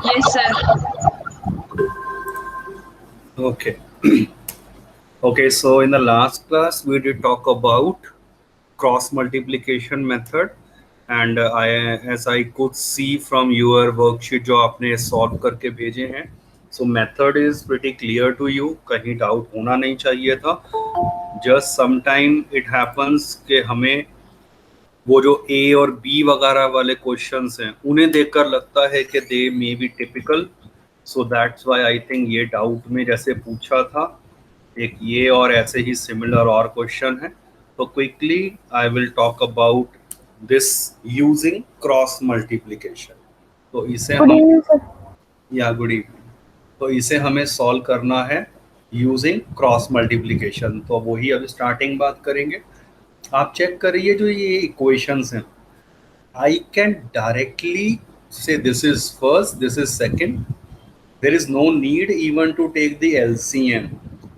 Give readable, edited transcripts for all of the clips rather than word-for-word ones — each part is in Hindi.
Yes, sir. Okay. Okay, so in the last class we did talk about cross multiplication method, and as I could see from your worksheet जो आपने सॉल्व करके भेजे हैं, so method is pretty clear to you, कहीं डाउट होना नहीं चाहिए था. Just sometime it happens कि हमें वो जो ए और बी वगैरह वाले क्वेश्चंस हैं उन्हें देखकर लगता है कि they may be typical. So that's why I think ये डाउट में जैसे पूछा था, एक ये और ऐसे ही सिमिलर और क्वेश्चन है. तो quickly I will talk about this using cross multiplication. तो इसे गुड हम, इवनिंग सर। या गुड इवनिंग. तो इसे हमें सॉल्व करना है यूजिंग क्रॉस मल्टीप्लिकेशन. तो वही अभी स्टार्टिंग बात करेंगे. आप चेक करिए जो ये इक्वेशंस हैं, I can directly say this is first, this is second. There is no need even to take the LCM.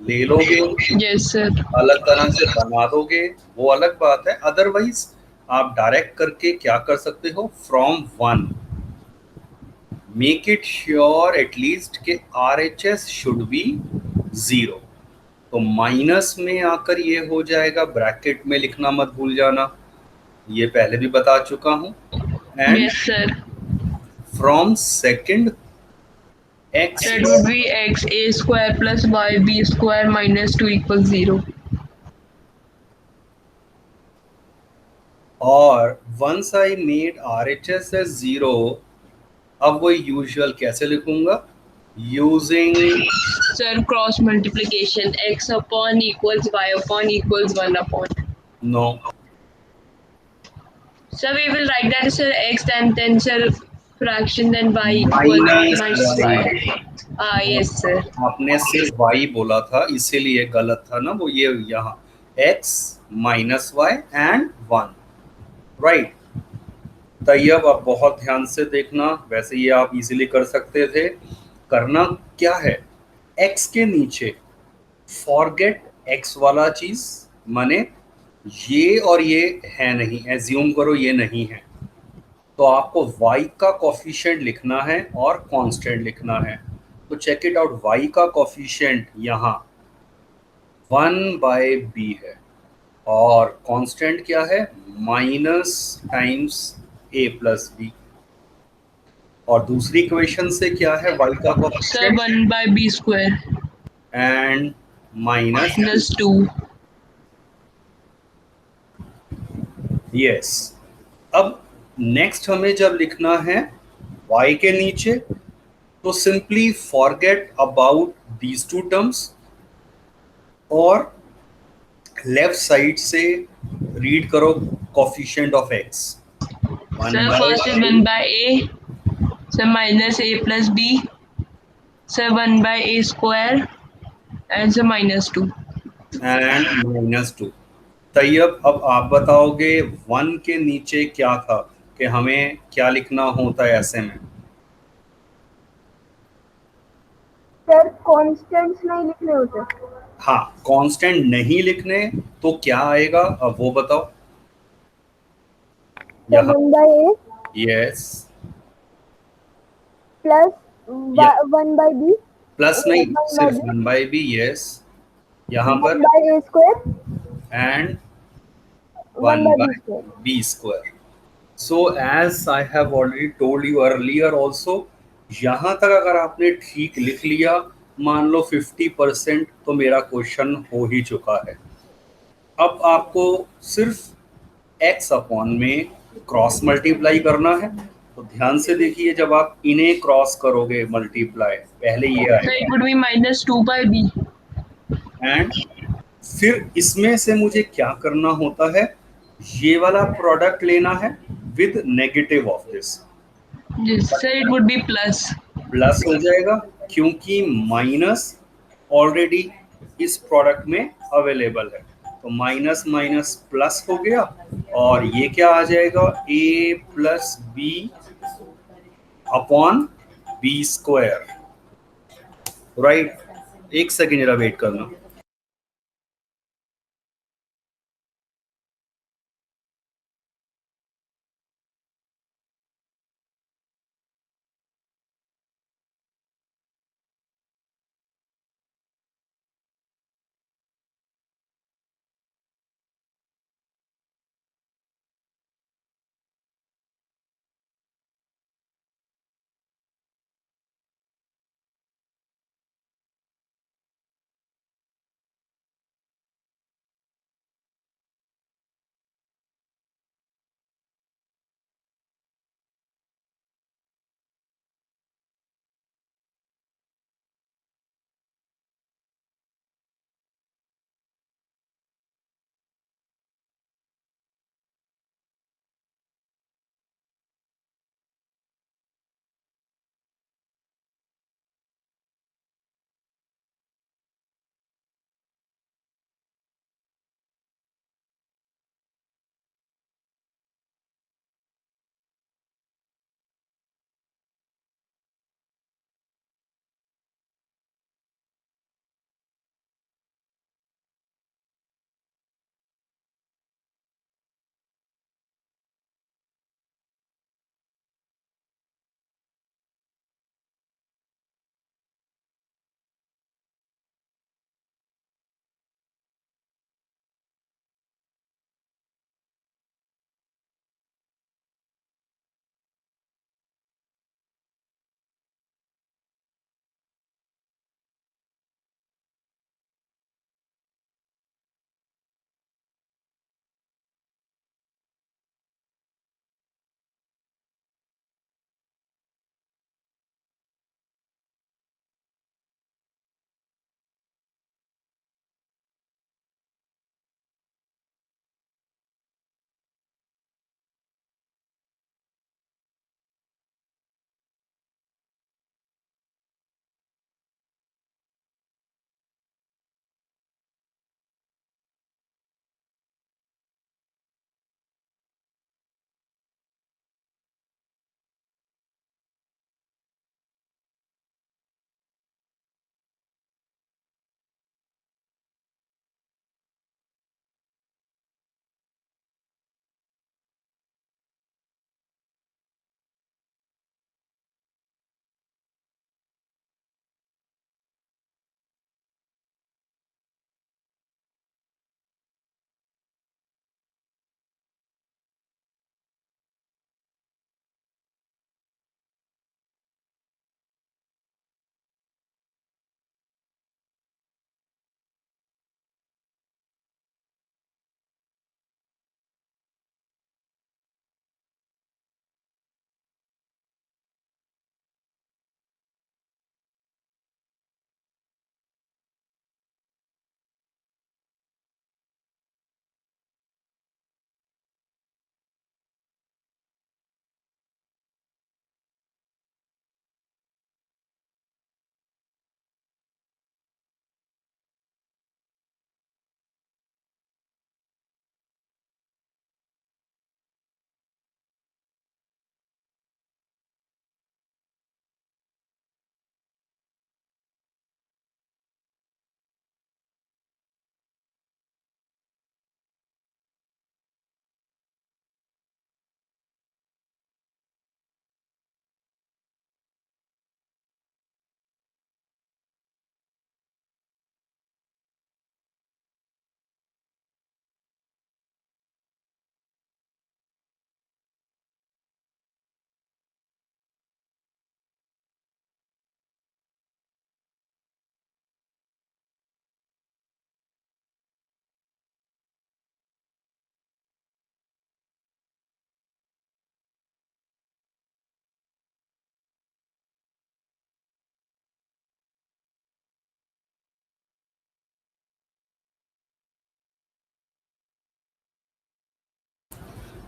ले लोगे, Yes, sir. अलग तरह से बना दोगे, वो अलग बात है. अदरवाइज आप डायरेक्ट करके क्या कर सकते हो, from one make it sure at least के RHS शुड बी जीरो. तो माइनस में आकर ये हो जाएगा, ब्रैकेट में लिखना मत भूल जाना, ये पहले भी बता चुका हूं. And Yes, sir. From second x That would be x a square plus y b square minus 2 equals 0. और once I made RHS as zero, अब वो यूजुअल कैसे लिखूंगा, using, Sir, cross multiplication x upon equals y upon equals 1 upon. No, So we will write that, sir, x and then sir fraction then y equals minus minus y. y. Ah, yes, sir. आपने सिर्फ y बोला था इसीलिए गलत था ना वो, ये यहाँ x minus Y and one, right. Taiyab आप बहुत ध्यान से देखना, वैसे ये आप इजीली कर सकते थे. करना क्या है, x के नीचे फॉरगेट x वाला चीज, माने ये और ये है नहीं, एज्यूम करो ये नहीं है. तो आपको y का कोफिशिएंट लिखना है और कांस्टेंट लिखना है. तो चेक इट आउट, y का कोफिशिएंट यहाँ 1/b है और कांस्टेंट क्या है, minus times a plus B. और दूसरी इक्वेशन से क्या है, y का Sir, coefficient 1 by b square and minus minus 2. Yes. अब नेक्स्ट हमें जब लिखना है y के नीचे, तो simply forget about these two terms और लेफ्ट साइड से रीड करो coefficient of x. Sir, first is 1 by a. Sir, minus a plus b. Sir, 1 by a square. And sir, minus 2. And minus two. Taiyab अब आप बताओगे वन के नीचे क्या था, कि हमें क्या लिखना होता है ऐसे में. सर कॉन्स्टेंट्स नहीं लिखने होते। हाँ, कांस्टेंट नहीं लिखने, तो क्या आएगा अब वो बताओ. सर यहाँ 1/a यस, प्लस या 1/b, प्लस नहीं, 1/b, सिर्फ 1/b. यस, यहाँ पर 1/a square, and 1 1/b by square. b square. So as I have already told you earlier also, यहाँ तक अगर आपने ठीक लिख लिया, मान लो 50%, तो मेरा क्वेश्चन हो ही चुका है. अब आपको सिर्फ x अपॉन में क्रॉस मल्टीप्लाई करना है. तो ध्यान से देखिए, जब आप इन्हें क्रॉस करोगे मल्टीप्लाई, पहले ये Sir, it आएगा would be minus 2 by b. And फिर इसमें से मुझे क्या करना होता है, ये वाला प्रोडक्ट लेना है with negative of this. Yes, sir, it would be plus. Plus हो जाएगा क्योंकि माइनस ऑलरेडी इस प्रोडक्ट में अवेलेबल है. तो माइनस माइनस प्लस हो गया, और ये क्या आ जाएगा, a plus B upon B square, right. एक सेकेंड जरा वेट करना.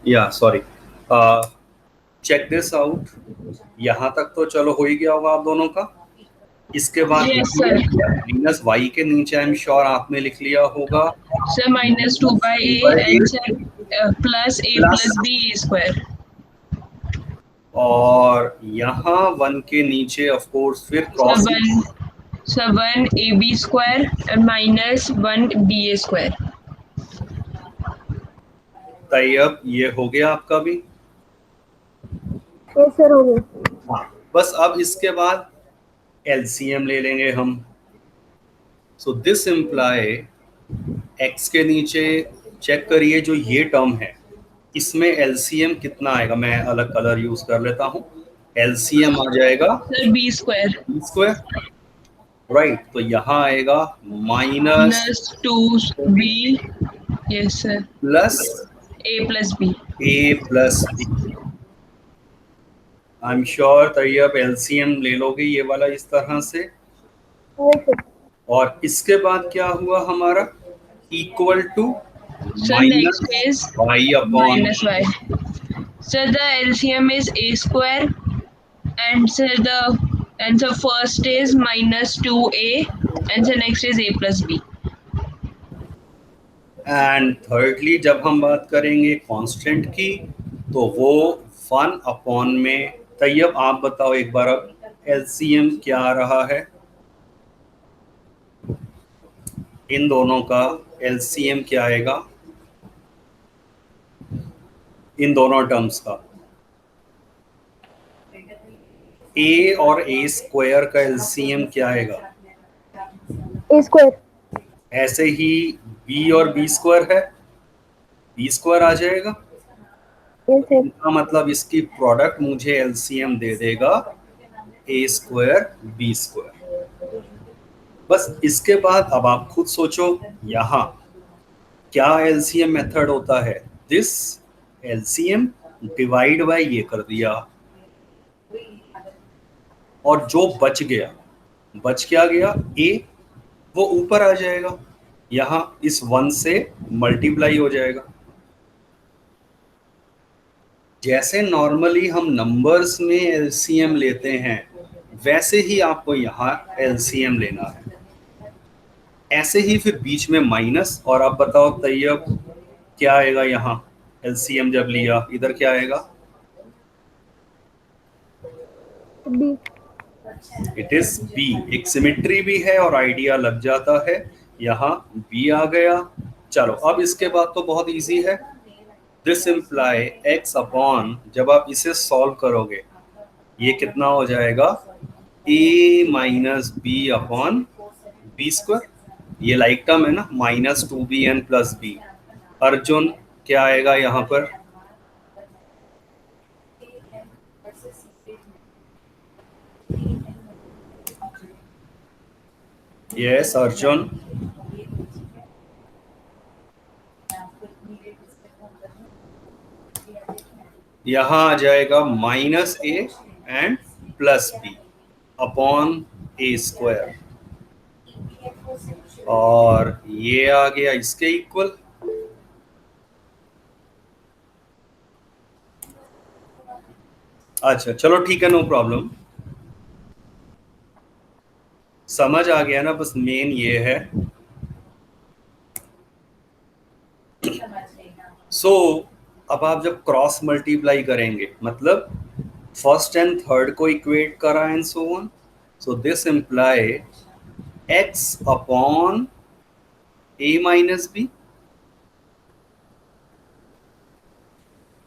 या सॉरी, चेक दिस आउट। यहाँ तक तो चलो हो ही गया होगा आप दोनों का। इसके बाद Yes, sir. माइनस वाई के नीचे आई एम श्योर आपने लिख लिया होगा Sir, minus 2 by a and sir plus a plus b square. और यहाँ 1 के नीचे ऑफ कोर्स फिर cross. Sir 1 ab square and minus 1 ba square. Taiyab ये हो गया आपका भी। यस सर, हो गया। हाँ, बस अब इसके बाद एलसीएम ले लेंगे हम। सो दिस इम्प्लाई एक्स के नीचे चेक करिए जो ये टर्म है इसमें एलसीएम कितना आएगा। मैं अलग कलर यूज कर लेता हूँ। एलसीएम आ जाएगा Sir b square. B square, right. तो यहाँ आएगा minus Plus 2b. Yes, sir. Plus A plus b. A plus B. I am sure Taiyab LCM ले लोगे ये वाला इस तरह से। Yes sir. और इसके बाद क्या हुआ हमारा, equal to So next is Y upon minus y. So the LCM is a square, and so first is minus 2a, and so next is a plus b. And thirdly जब हम बात करेंगे कांस्टेंट की तो वो 1 अपॉन में। तैयब आप बताओ एक बार अब एलसीएम क्या आ रहा है इन दोनों का। एलसीएम क्या आएगा इन दोनों टर्म्स का। ए और ए स्क्वायर का एलसीएम क्या आएगा। ए स्क्वायर। ऐसे ही बी और बी स्क्वायर है, बी स्क्वायर आ जाएगा। Yes sir. इनका मतलब इसकी प्रोडक्ट मुझे एलसीएम दे देगा ए स्क्वायर बी स्क्वायर। बस इसके बाद अब आप खुद सोचो यहाँ क्या एलसीएम मेथड होता है। दिस एलसीएम डिवाइड बाय ये कर दिया और जो बच क्या गया ए, वो ऊपर आ जाएगा, यहाँ इस 1 से मल्टीप्लाई हो जाएगा। जैसे नॉर्मली हम नंबर्स में एलसीएम लेते हैं वैसे ही आपको यहाँ एलसीएम लेना है। ऐसे ही फिर बीच में माइनस। और आप बताओ तैयब क्या आएगा यहाँ एलसीएम जब लिया, इधर क्या आएगा। बी। It is B. एक सिमेट्री भी है और आइडिया लग जाता है। यहाँ बी आ गया। चलो अब इसके बाद तो बहुत इजी है। दिस इम्प्लाई एक्स अपॉन, जब आप इसे सॉल्व करोगे ये कितना हो जाएगा, A minus B upon B square. ये लाइक टर्म है ना, minus 2bn plus B. Arjun क्या आएगा यहाँ पर। यस अर्जुन। यहाँ आ जाएगा minus A and plus B upon A square. और ये आ गया इसके इक्वल। अच्छा चलो ठीक है, नो प्रॉब्लम, समझ आ गया ना। बस मेन ये है। सो अब आप जब क्रॉस मल्टीप्लाई करेंगे मतलब फर्स्ट एंड थर्ड को इक्वेट करा and so on. So this imply x upon a minus b.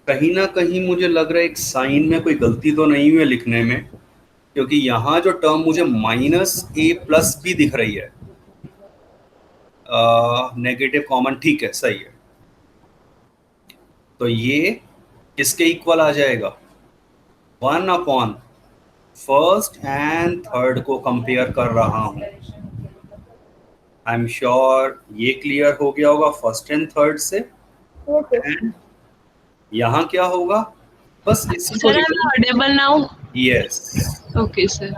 कहीं ना कहीं मुझे लग रहा है एक साइन में कोई गलती तो नहीं हुई है लिखने में, क्योंकि यहाँ जो टर्म मुझे माइनस ए प्लस बी दिख रही है, नेगेटिव कॉमन, ठीक है सही है। तो ये किसके इक्वल आ जाएगा, 1 अपॉन फर्स्ट एंड थर्ड को कंपेयर कर रहा हूं। आई एम श्योर ये क्लियर हो गया होगा फर्स्ट एंड थर्ड से। एंड यहाँ क्या होगा, बस इसी को। Sir, I'm audible now. Yes, Okay, sir.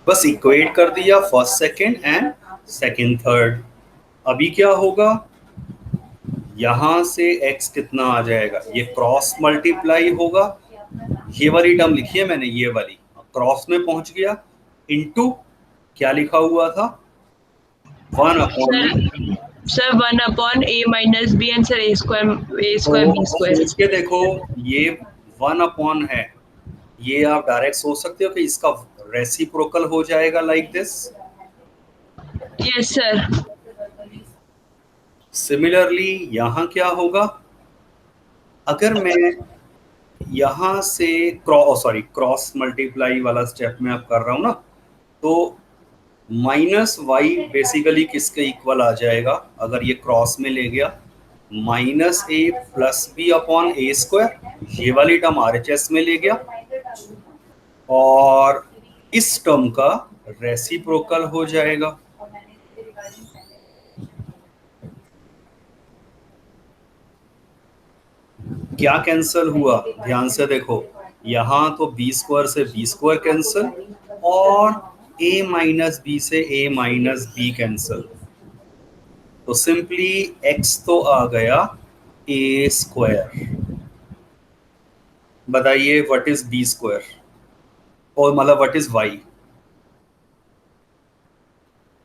बस इक्वेट कर दिया first second and second third. अभी क्या होगा, यहां से x कितना आ जाएगा, ये क्रॉस मल्टीप्लाई होगा, ये वाली टर्म लिखी है मैंने, ये वाली क्रॉस में पहुंच गया, इनटू क्या लिखा हुआ था, 1 sir upon, sir 1/a minus b and sir a square b तो square. सोच के देखो, ये 1 अपॉन है, ये आप डायरेक्ट सोच सकते हो कि इसका रेसिप्रोकल हो जाएगा like this. Yes sir. Similarly यहां क्या होगा, अगर मैं यहां से क्रॉस मल्टीप्लाई वाला स्टेप में अब कर रहा हूं ना, तो -y बेसिकली किसके इक्वल आ जाएगा, अगर ये क्रॉस में ले गया, -a plus B upon A square, ये वाली टर्म RHS में ले गया, और इस टर्म का रेसिप्रोकल हो जाएगा। क्या कैंसल हुआ, ध्यान से देखो, यहां तो बी स्क्वायर से बी स्क्वायर कैंसल, और a माइनस बी से a माइनस बी कैंसल, तो सिंपली x तो आ गया a स्क्वायर। बताइए व्हाट इज b स्क्वायर, और मतलब व्हाट इज y,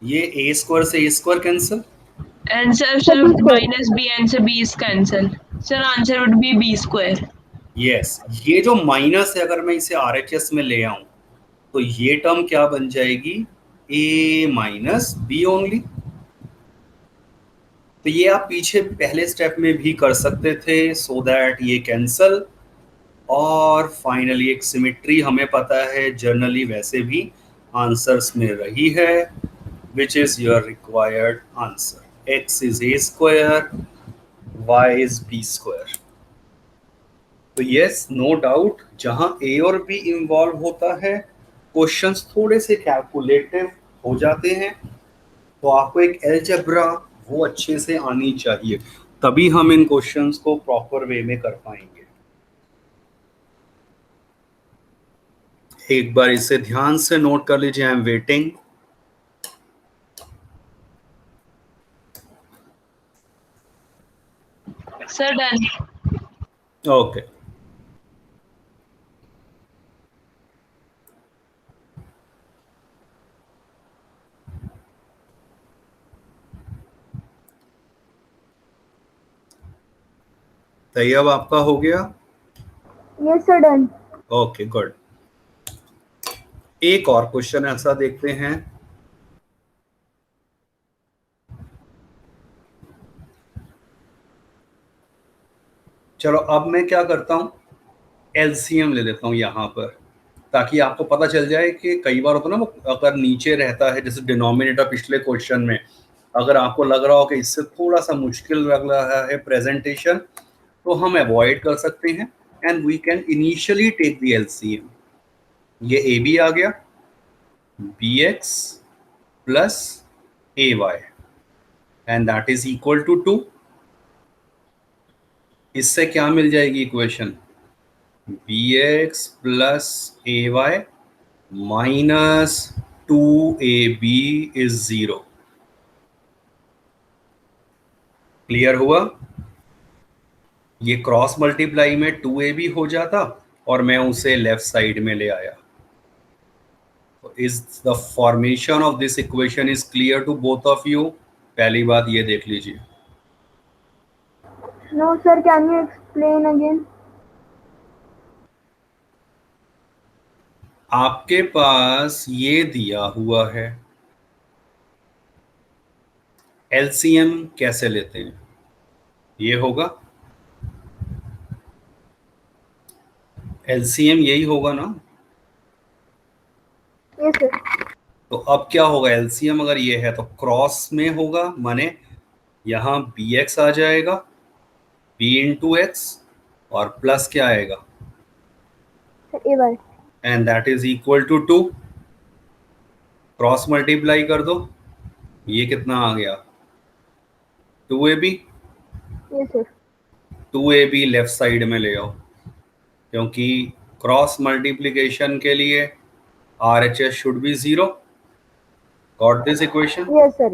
ये a स्क्वायर से a square cancel, And sir minus b and sir b is cancel. Sir answer would be b square. Yes, ये जो माइनस है अगर मैं इसे RHS में ले आऊं, तो ये टर्म क्या बन जाएगी, a माइनस बी ओनली। तो ये आप पीछे पहले स्टेप में भी कर सकते थे, सो दैट ये कैंसल, और फाइनली एक सिमेट्री हमें पता है जनरली वैसे भी आंसर्स में रही है, which is your required answer, x is a square, y is b square. तो यस, नो डाउट, जहां a और b इन्वॉल्व होता है, क्वेश्चंस थोड़े से कैलकुलेटिव हो जाते हैं, तो आपको एक अलजेब्रा वो अच्छे से आनी चाहिए, तभी हम इन क्वेश्चंस को प्रॉपर वे में कर पाएंगे। एक बार इसे ध्यान से नोट कर लीजिए, I am waiting. Sir done. Okay, Tayyab आपका हो गया? Yes sir, done. Okay good. एक और क्वेश्चन ऐसा देखते हैं, चलो अब मैं क्या करता हूं, एलसीएम ले लेता हूं यहां पर, ताकि आपको पता चल जाए कि कई बार होता है ना, वो अगर नीचे रहता है, जैसे डिनोमिनेटर पिछले क्वेश्चन में, अगर आपको लग रहा हो कि इससे थोड़ा सा मुश्किल लग रहा है प्रेजेंटेशन, तो हम अवॉइड कर सकते हैं, and we can initially take the LCM. ये ए बी आ गया, b x plus a y, and that is equal to 2। इससे क्या मिल जाएगी equation, b x plus a y minus 2ab is 0। Clear हुआ? ये क्रॉस मल्टीप्लाई में 2ab हो जाता, और मैं उसे लेफ्ट साइड में ले आया। Is the formation of this equation is clear to both of you? पहली बात ये देख लीजिए। No sir, can you explain again? आपके पास ये दिया हुआ है, एलसीएम कैसे लेते हैं, ये होगा एलसीएम, यही होगा ना। Yes sir. तो अब क्या होगा, एलसीएम अगर ये है तो क्रॉस में होगा, माने यहां बी एक्स आ जाएगा, बी इंटू एक्स, और प्लस क्या आएगा, Sir, A y. And that is equal to 2। Cross multiply कर दो, ये कितना आ गया, 2ab। Yes sir. 2ab left side में ले आओ, क्योंकि क्रॉस मल्टीप्लिकेशन के लिए RHS should be 0। Got this equation? Yes sir.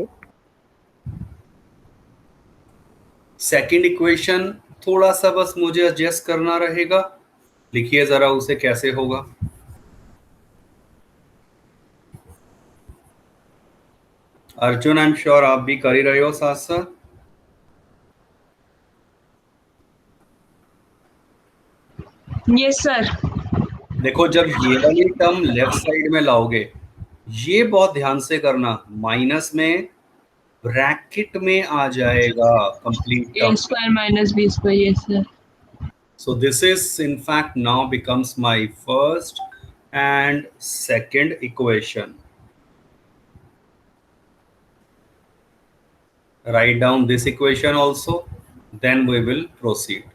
Second equation थोड़ा सा बस मुझे एडजस्ट करना रहेगा, लिखिए जरा उसे कैसे होगा। अर्जुन, आई एम श्योर आप भी कर ही रहे हो साथ साथ। Yes sir. देखो, जब ये वाली टर्म लेफ्ट साइड में लाओगे, ये बहुत ध्यान से करना, माइनस में ब्रैकेट में आ जाएगा complete a term. Square minus b square, yes sir. So this is in fact now becomes my first and second equation. Write down this equation also, then we will proceed.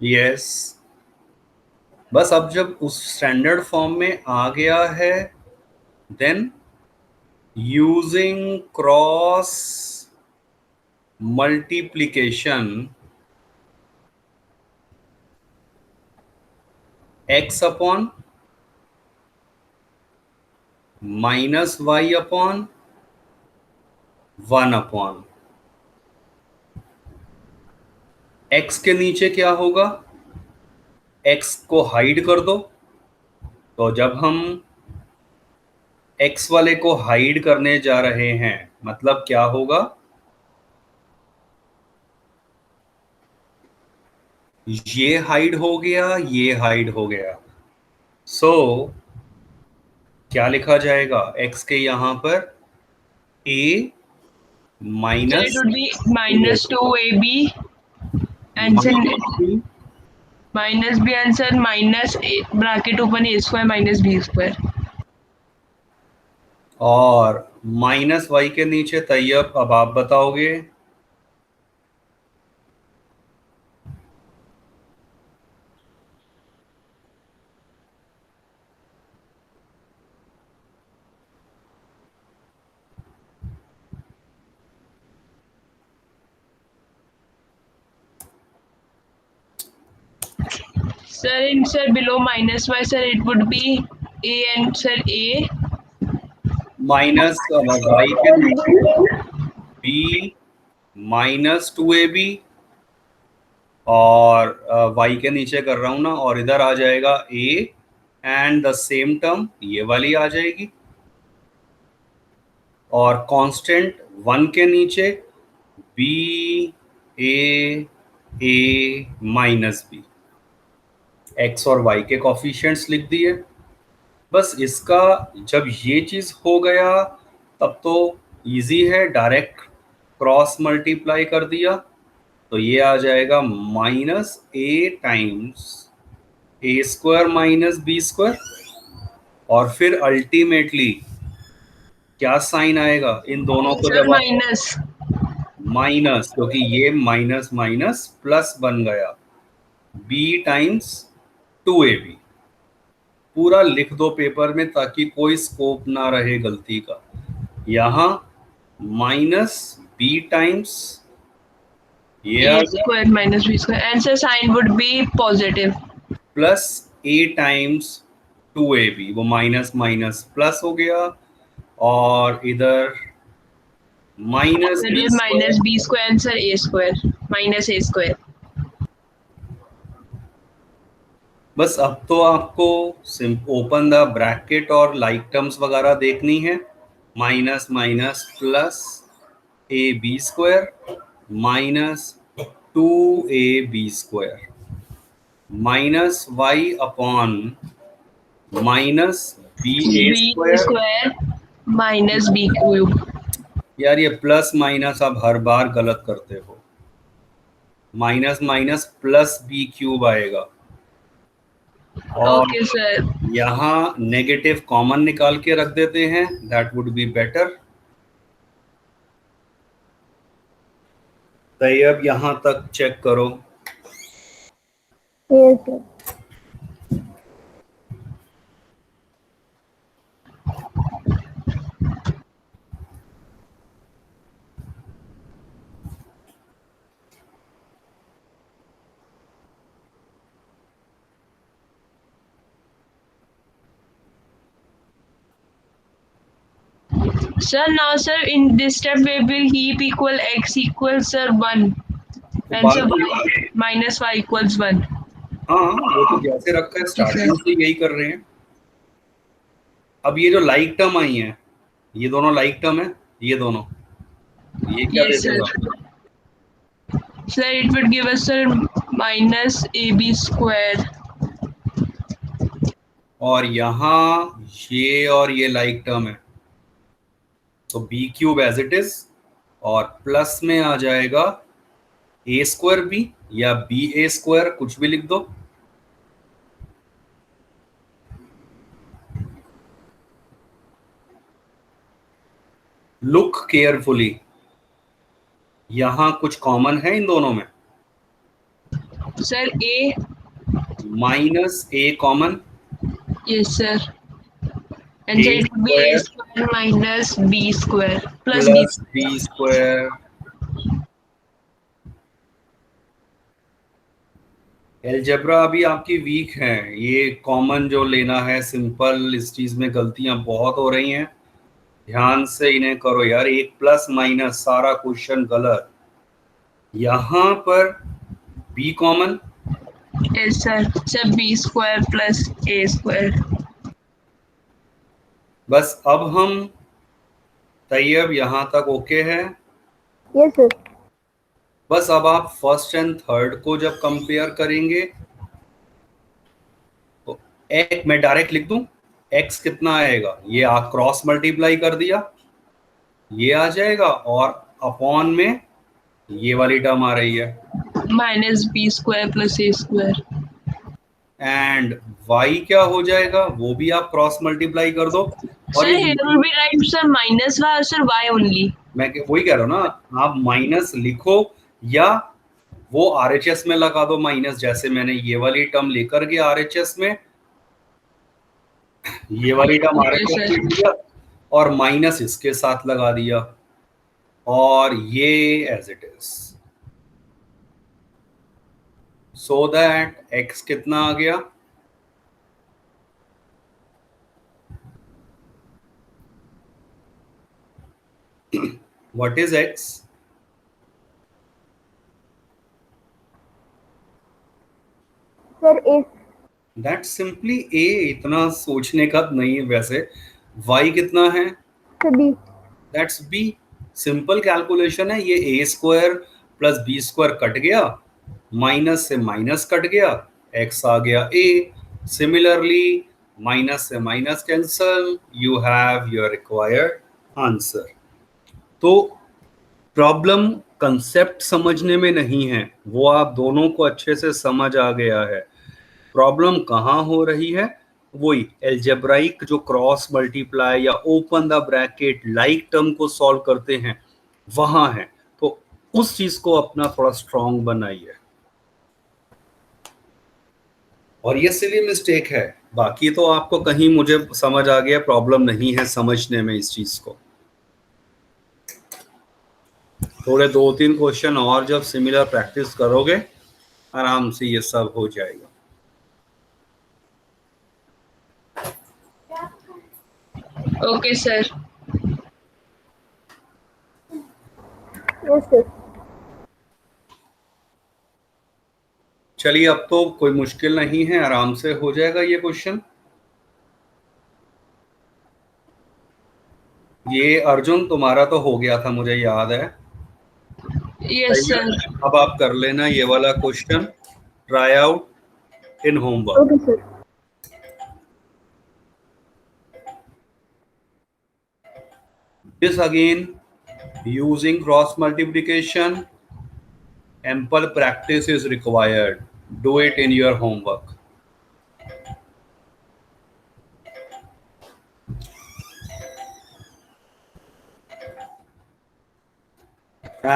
Yes. बस अब जब उस स्टैंडर्ड फॉर्म में आ गया है, then using cross multiplication, x upon minus y upon 1 upon x के नीचे क्या होगा, x को हाइड कर दो। तो जब हम x वाले को हाइड करने जा रहे हैं, मतलब क्या होगा, ये हाइड हो गया, ये हाइड हो गया। सो क्या लिखा जाएगा, x के यहां पर a Sir, it minus would be minus 2ab and then minus b and sir minus a bracket open a square minus b square. और माइनस y के नीचे तैयब, अब आप बताओगे। Sir, in sir below minus y, sir it would be a and sir a. Minus y के नीचे b माइनस 2ab, और y के नीचे कर रहा हूं ना, और इधर आ जाएगा a and the same term ये वाली आ जाएगी, और कांस्टेंट 1 के नीचे b a minus b, x और y के कॉफिशिएंट्स लिख दिए। बस इसका जब ये चीज हो गया, तब तो इजी है, डायरेक्ट क्रॉस मल्टीप्लाई कर दिया, तो ये आ जाएगा minus a times a square minus b square, और फिर अल्टीमेटली क्या साइन आएगा इन दोनों को, Sir जब आप minus. माइनस, क्योंकि ये माइनस माइनस प्लस बन गया, b टाइम्स 2ab। पूरा लिख दो पेपर में ताकि कोई स्कोप ना रहे गलती का। यहाँ माइनस b टाइम्स ये आ A गया, square minus b square and sir sign would be positive. Plus a times 2ab, वो माइनस माइनस प्लस हो गया, और इधर minus That b was square. minus b square and sir a square minus a square. बस अब तो आपको ओपन द ब्रैकेट और लाइक टर्म्स वगैरह देखनी है। Minus minus plus a b square minus 2ab square minus y upon minus b a B square. square minus b cube. यार ये प्लस माइनस आप हर बार गलत करते हो, minus minus plus b cube आएगा, और Okay sir. यहाँ नेगेटिव कॉमन निकाल के रख देते हैं, that would be better. Tayyab यहाँ तक चेक करो। Yes, sir. Sir, now sir, in this step we will heap equal x equals sir 1 तो and sir बात y minus y equals 1. हाँ, वो तो जैसे रखा है स्टार्टिंग से यही कर रहे हैं. अब ये जो लाइक टर्म आई है, ये दोनों लाइक टर्म है, ये दोनों, ये क्या दे Yes sir. देगा? Sir, it would give us sir minus ab square. और यहाँ ये और ये लाइक टर्म है, तो b cube as it is, और प्लस में आ जाएगा ए स्क्वायर बी या बी ए स्क्वायर, कुछ भी लिख दो. लुक केयरफुली, यहां कुछ कॉमन है इन दोनों में. Sir, a. Minus A common, Yes sir. And sir, it would be a square minus b square plus b. Plus b square. Algebra अभी आपकी वीक है, ये कॉमन जो लेना है सिंपल, इस चीज में गलतियां बहुत हो रही हैं, ध्यान से इन्हें करो यार. एक प्लस माइनस सारा क्वेश्चन गलत. यहां पर b common, Yes sir. Sir, b square plus a square. बस. अब हम तैयब यहां तक ओके है. Yes sir. बस अब आप फर्स्ट एंड थर्ड को जब कंपेयर करेंगे तो एक मैं डायरेक्ट लिख दूं, x कितना आएगा, ये आप क्रॉस मल्टीप्लाई कर दिया, ये आ जाएगा, और अपॉन में ये वाली टर्म आ रही है, Minus b square plus a square. And y क्या हो जाएगा, वो भी आप क्रॉस मल्टीप्लाई कर दो. और Sir, here will be right sir minus y or sir y only. मैं वही कह रहा हूँ ना, आप माइनस लिखो या वो आरएचएस में लगा दो माइनस, जैसे मैंने ये वाली टर्म लेकर गया आरएचएस में, ये वाली टर्म आरएचएस में दिया और माइनस इसके साथ लगा दिया, और ये as it is, so that x कितना आ गया, what is x? Sir a. That simply a. इतना सोचने का नहीं है वैसे. y कितना है? Sir b. That's b. Simple calculation है ये. a square plus b square cut गया, माइनस से माइनस कट गया, x आ गया a. सिमिलरली माइनस से minus cancel, you have your required answer. तो प्रॉब्लम कंसेप्ट समझने में नहीं है, वो आप दोनों को अच्छे से समझ आ गया है. प्रॉब्लम कहाँ हो रही है, वही एल्जेब्राइक जो क्रॉस मल्टीप्लाई या open the bracket like term को सॉल्व करते हैं वहां है. तो उस चीज को अपना थोड़ा स्ट्रांग बनाइए. और ये सिली मिस्टेक है, बाकी तो आपको कहीं मुझे समझ आ गया, प्रॉब्लम नहीं है समझने में इस चीज को. थोड़े 2-3 क्वेश्चन और जब सिमिलर प्रैक्टिस करोगे आराम से ये सब हो जाएगा. Okay sir. Yes sir. चलिए, अब तो कोई मुश्किल नहीं है, आराम से हो जाएगा ये क्वेश्चन. ये अर्जुन तुम्हारा तो हो गया था मुझे याद है. Yes sir. अब आप कर लेना ये वाला question, try out in homework. Okay sir. This again using cross multiplication, ample practice is required. Do it in your homework.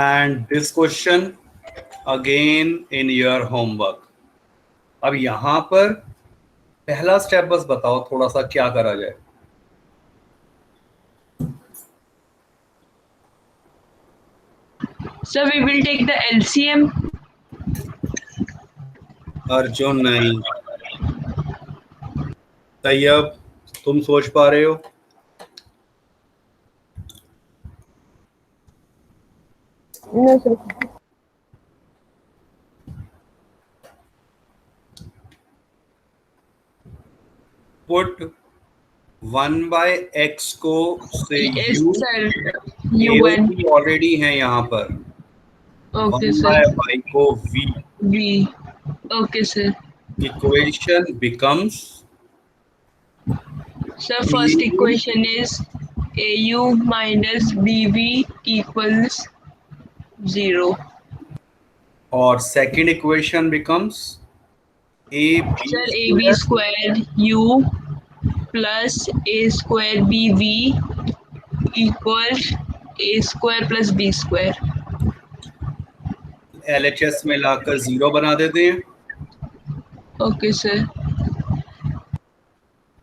And this question again in your homework. अब यहां पर पहला स्टेप बस बताओ थोड़ा सा क्या करा जाए. Sir, we will take the LCM. Arjun नहीं, तैयब तुम सोच पा रहे हो? No, sir. पुट 1/x को से Yes, u, sir. a और UN. b ऑलरेडी है यहाँ पर. Okay, 1 sir. by y को v. B. Okay, sir. Equation becomes So first equation is AU minus BV equals 0. और second equation becomes ab Sir, AB squared U plus A square BV equals A square plus B square. LHS में लाकर 0 बना देते हैं. Okay, sir.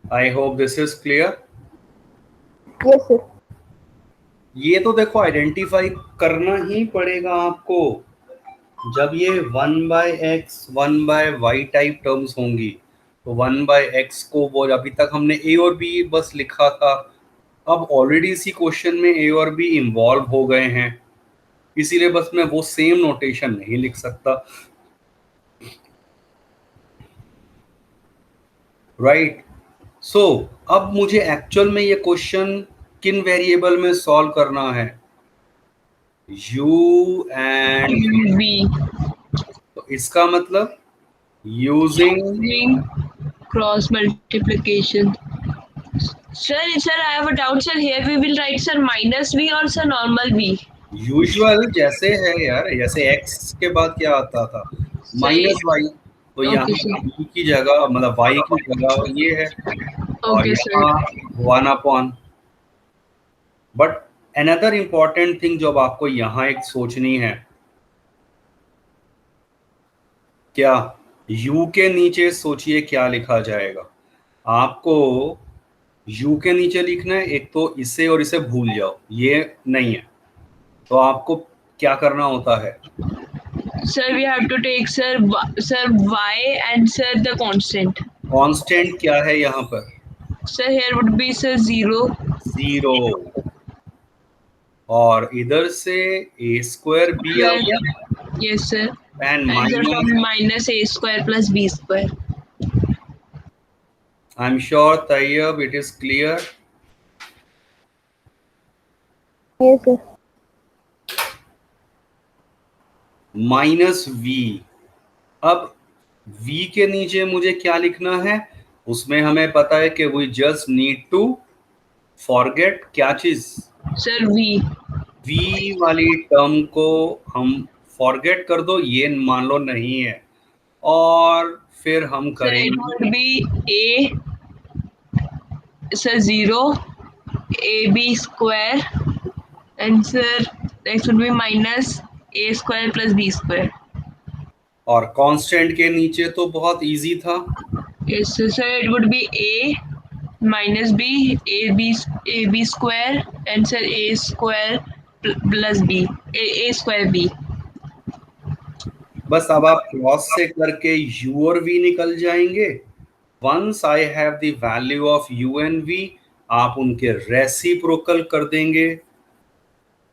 I hope this is clear. Yes, sir. ये तो देखो आइडेंटिफाई करना ही पड़ेगा आपको. जब ये 1/x 1/y टाइप टर्म्स होंगी तो 1/x को वो अभी तक हमने a और b बस लिखा था. अब ऑलरेडी इसी क्वेश्चन में a और b इन्वॉल्व हो गए हैं, इसीलिए बस मैं वो सेम नोटेशन नहीं लिख सकता. राइट. सो अब मुझे एक्चुअल में ये क्वेश्चन किन वेरिएबल में सॉल्व करना है? u and V. तो इसका मतलब using Using cross multiplication. Sir, I have a doubt, sir. Here we will write, sir, minus V or sir normal V. Usual जैसे है यार, जैसे x के बाद क्या आता था माइनस y, तो यहाँ sir. b की जगह मतलब y की जगह ये है और Okay, sir. यहाँ 1/. बट अनदर इम्पॉर्टेंट थिंग जो आपको यहाँ एक सोचनी है, क्या u के नीचे सोचिए क्या लिखा जाएगा. आपको u के नीचे लिखना है, एक तो इसे और इसे भूल जाओ, ये नहीं है. तो आपको क्या करना होता है? Sir, we have to take sir y and sir the constant. Constant क्या है यहाँ पर? Sir, here would be sir 0. 0. और इधर से a स्क्वायर b आ गया Yes, sir. And And sir from minus. minus A square plus B square. I am sure Tayyab it is clear. Yes, sir. Minus v. अब v के नीचे मुझे क्या लिखना है? उसमें हमें पता है कि we just need to forget क्या चीज? Sir V. v वाली टर्म को हम फॉरगेट कर दो, ये मान लो नहीं है, और फिर हम Sir, it करेंगे would be A sir 0 AB square and sir next would be minus A square plus B square. और कांस्टेंट के नीचे तो बहुत इजी था. Yes, sir, it would be A minus B, AB square and sir A square plus B, A square B. बस अब आप क्रॉस से करके u और v निकल जाएंगे. Once I have the value of u and v, आप उनके रेसिप्रोकल कर देंगे,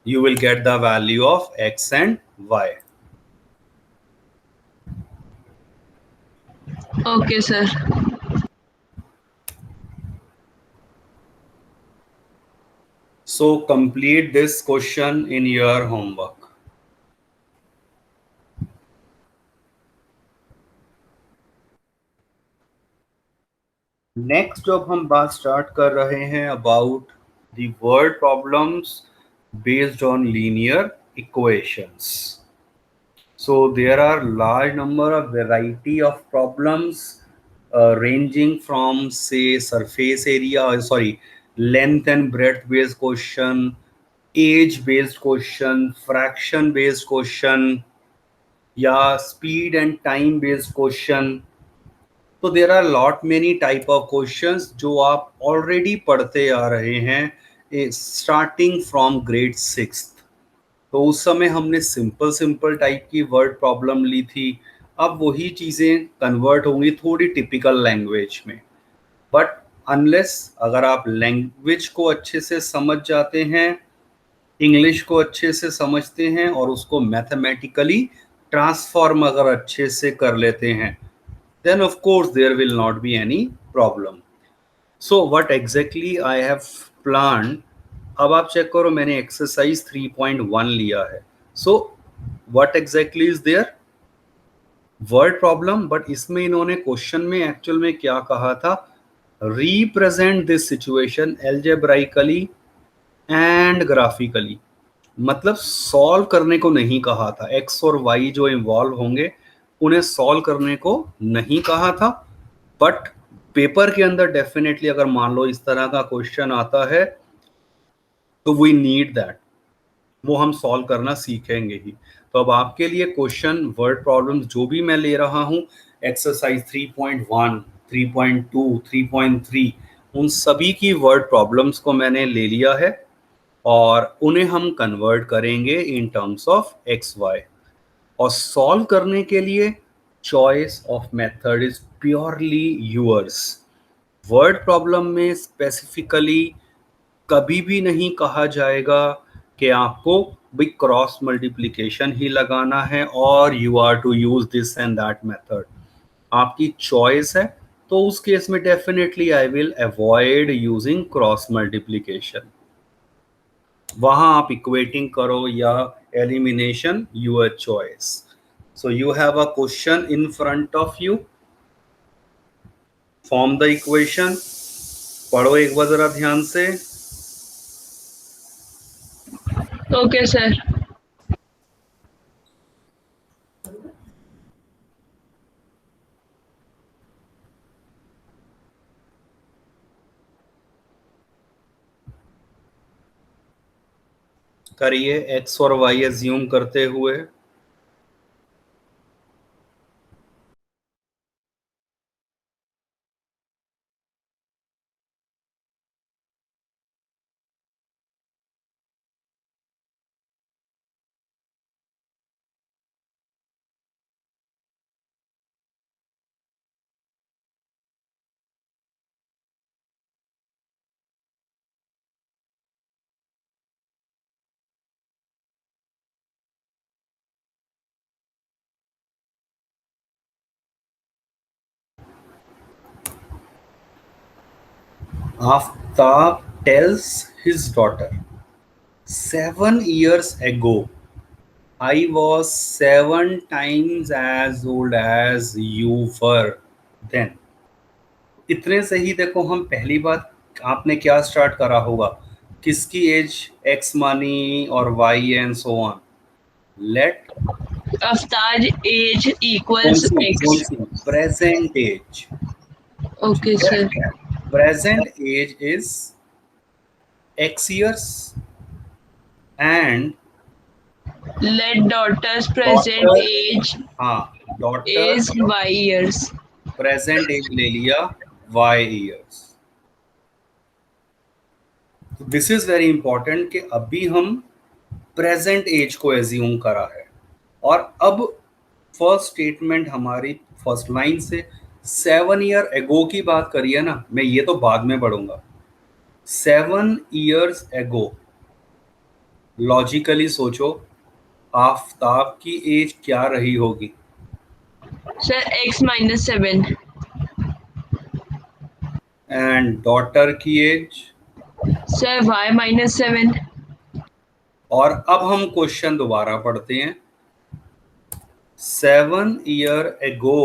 you will get the value of x and y. Okay, sir. So complete this question in your homework. Next जब हम बात स्टार्ट कर रहे हैं about the word problems based on linear equations. So there are large number of variety of problems ranging from say surface area, length and breadth based question, age based question, fraction based question, या speed and time based question. तो there are lot many type of questions जो आप ऑलरेडी पढ़ते आ रहे हैं स्टार्टिंग फ्रॉम ग्रेड 6th. तो उस समय हमने सिंपल टाइप की वर्ड प्रॉब्लम ली थी. अब वही चीज़ें कन्वर्ट होंगी थोड़ी टिपिकल लैंग्वेज में. बट अनलेस अगर आप लैंग्वेज को अच्छे से समझ जाते हैं, इंग्लिश को अच्छे से समझते हैं और उसको मैथमेटिकली ट्रांसफॉर्म अगर अच्छे से कर लेते हैं, then of course there will not be any problem. So what exactly I have planned, अब आप चेक करो, मैंने एक्सरसाइज 3.1 लिया है. So what exactly is there? Word problem. But इसमें इन्होंने क्वेश्चन में एक्चुअल में क्या कहा था, represent this situation algebraically and graphically. मतलब सॉल्व करने को नहीं कहा था, एक्स और वाई जो इन्वॉल्व होंगे उन्हें सॉल्व करने को नहीं कहा था. बट पेपर के अंदर डेफिनेटली अगर मान लो इस तरह का क्वेश्चन आता है तो वी नीड दैट, वो हम सॉल्व करना सीखेंगे ही. तो अब आपके लिए क्वेश्चन वर्ड प्रॉब्लम्स जो भी मैं ले रहा हूँ, एक्सरसाइज 3.1, 3.2, 3.3, उन सभी की वर्ड प्रॉब्लम्स को मैंने ले लिया है और उन्हें हम कन्वर्ट करेंगे in terms of x y. और सॉल्व करने के लिए choice of method is purely yours. Word problem में स्पेसिफिकली कभी भी नहीं कहा जाएगा कि आपको भी क्रॉस मल्टीप्लिकेशन ही लगाना है और you are to use this and that method. आपकी चॉइस है, तो उस केस में definitely I will avoid using cross multiplication. वहां आप इक्वेटिंग करो या elimination, your choice. So you have a question in front of you. Form the equation. पढ़ो एक बार जरा ध्यान से. Okay, sir. करिए एक्स और वाई एज्यूम करते हुए. Aftab tells his daughter, 7 years ago, I was 7 times as old as you were then. इतने से ही देखो, हम पहली बात आपने क्या स्टार्ट करा होगा, किसकी एज एक्स मानी और y and so on. Let Aftar age equals x. Present age. Okay, sir. Present age is x years and Let daughter's present daughter, age हाँ daughter is y years. present age ले लिया y years. तो दिस इज वेरी इंपॉर्टेंट कि अभी हम प्रेजेंट एज को एज्यूम करा है और अब फर्स्ट स्टेटमेंट हमारी फर्स्ट लाइन से 7 ईयर एगो की बात करिए ना, मैं ये तो बाद में पढ़ूंगा. 7 years एगो, लॉजिकली सोचो आफ्ताब की एज क्या रही होगी. Sir, x minus 7. And daughter की एज. Sir, y minus 7. और अब हम क्वेश्चन दोबारा पढ़ते हैं. 7 year ago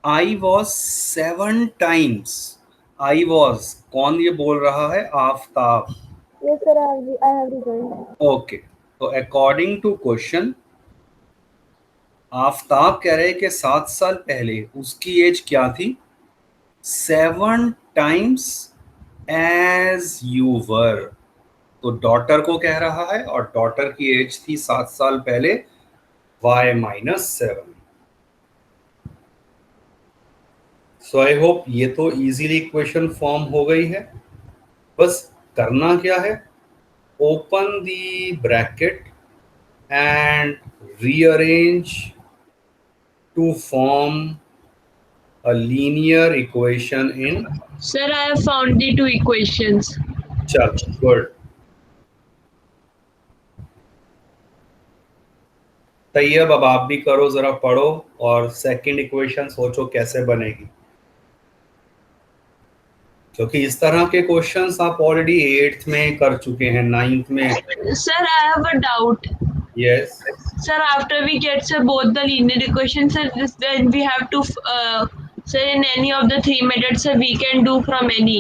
I was 7 times. I was, कौन ये बोल रहा है, Aftab. Yes, sir, I have rejoined. Okay, तो अकॉर्डिंग टू क्वेश्चन आफ्ताब कह रहे कि 7 साल पहले उसकी एज क्या थी, 7 times as you were. तो डॉटर को कह रहा है और डॉटर की एज थी 7 साल पहले y minus 7. So I hope ये तो इजीली इक्वेशन फॉर्म हो गई है. बस करना क्या है, open the bracket and rearrange to form a linear equation in. Sir, I have found the two equations. चल गुड. तैयब अब आप भी करो, जरा पढ़ो और सेकंड इक्वेशन सोचो कैसे बनेगी, क्योंकि इस तरह के क्वेश्चंस आप ऑलरेडी 8th में कर चुके हैं, 9th में। Sir, I have a doubt. Yes Sir, after we get sir both the linear equations, sir, then we have to sir in any of the three methods, sir, we can do from any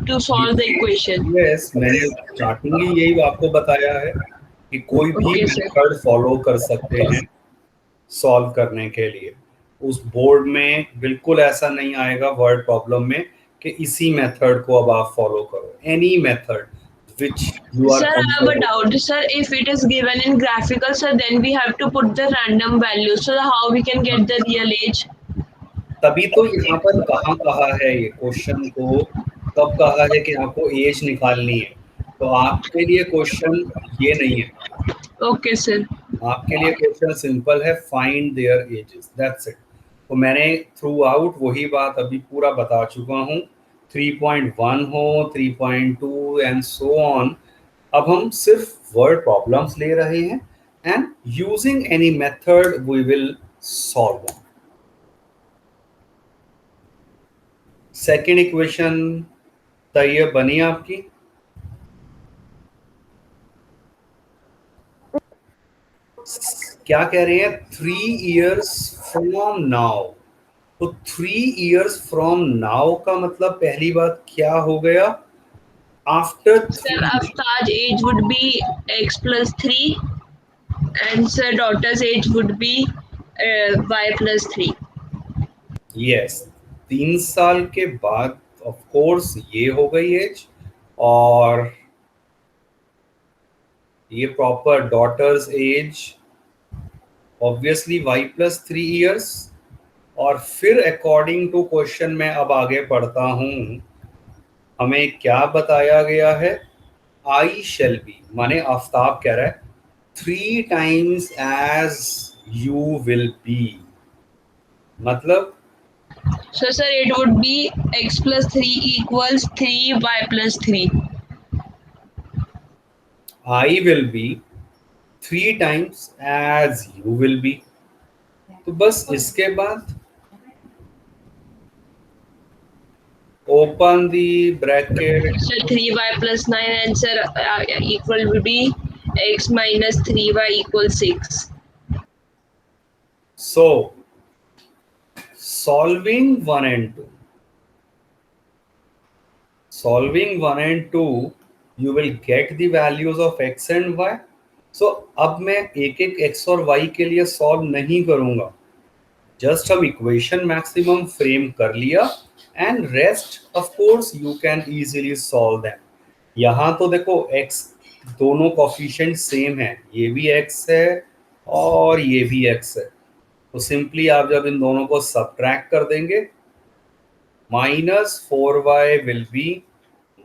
to solve the equation. Yes, मैंने स्टार्टिंग ही यही आपको बताया है कि कोई भी Okay, sir. मेथड फॉलो कर सकते हैं सॉल्व करने के लिए। उस बोर्ड में बिल्कुल ऐसा नहीं आएगा वर्ड प्रॉब्लम में कि इसी मेथड को अब आप फॉलो करो, any method which you are Sir, I have a comfortable. doubt. Sir, if it is given in graphical, sir, then we have to put the random value. So how we can get the real age? तभी तो यहाँ पर कहा है ये क्वेश्चन को, कब कहा है कि आपको एज निकालनी है, तो आपके लिए क्वेश्चन ये नहीं है, Okay, sir. आपके लिए क्वेश्चन सिंपल है, find there edges, that's it. तो मैंने थ्रू आउट वही बात अभी पूरा बता चुका हूँ, 3.1 हो, 3.2 एंड सो ऑन। अब हम सिर्फ वर्ड प्रॉब्लम्स ले रहे हैं and using any method we will solve them. Second equation Tayyab बनी आपकी? क्या कह रहे हैं? 3 years फ्रॉम नाउ। तो 3 years फ्रॉम नाउ का मतलब पहली बात क्या हो गया? After Sir, Aftaj's age would be x plus 3 and sir, daughter's age would be y plus 3. Yes, 3 साल के बाद ऑफ कोर्स ये हो गई एज, और ये proper daughters as obviously y plus 3 years। और फिर अकॉर्डिंग टू क्वेश्चन में अब आगे पढ़ता हूं, हमें क्या बताया गया है? आई शेल बी, माने आफ्ताब कह रहा है 3 times as you will be, मतलब So sir, it would be x plus 3 equals 3y plus 3. I will be 3 times as you will be। तो बस इसके बाद open the bracket, So 3y plus 9 and sir equal would be x minus 3y equals 6. so solving 1 and 2, solving 1 and 2 you will get the values of x and y। so अब मैं एक एक x और y के लिए सॉल्व नहीं करूंगा, जस्ट हम इक्वेशन मैक्सिमम फ्रेम कर लिया and rest of course you can easily solve them. यहाँ तो देखो x दोनों कोफिशिएंट सेम है, ये भी x है और ये भी x है, तो सिंपली आप जब इन दोनों को सब्ट्रैक्ट कर देंगे, -4y विल बी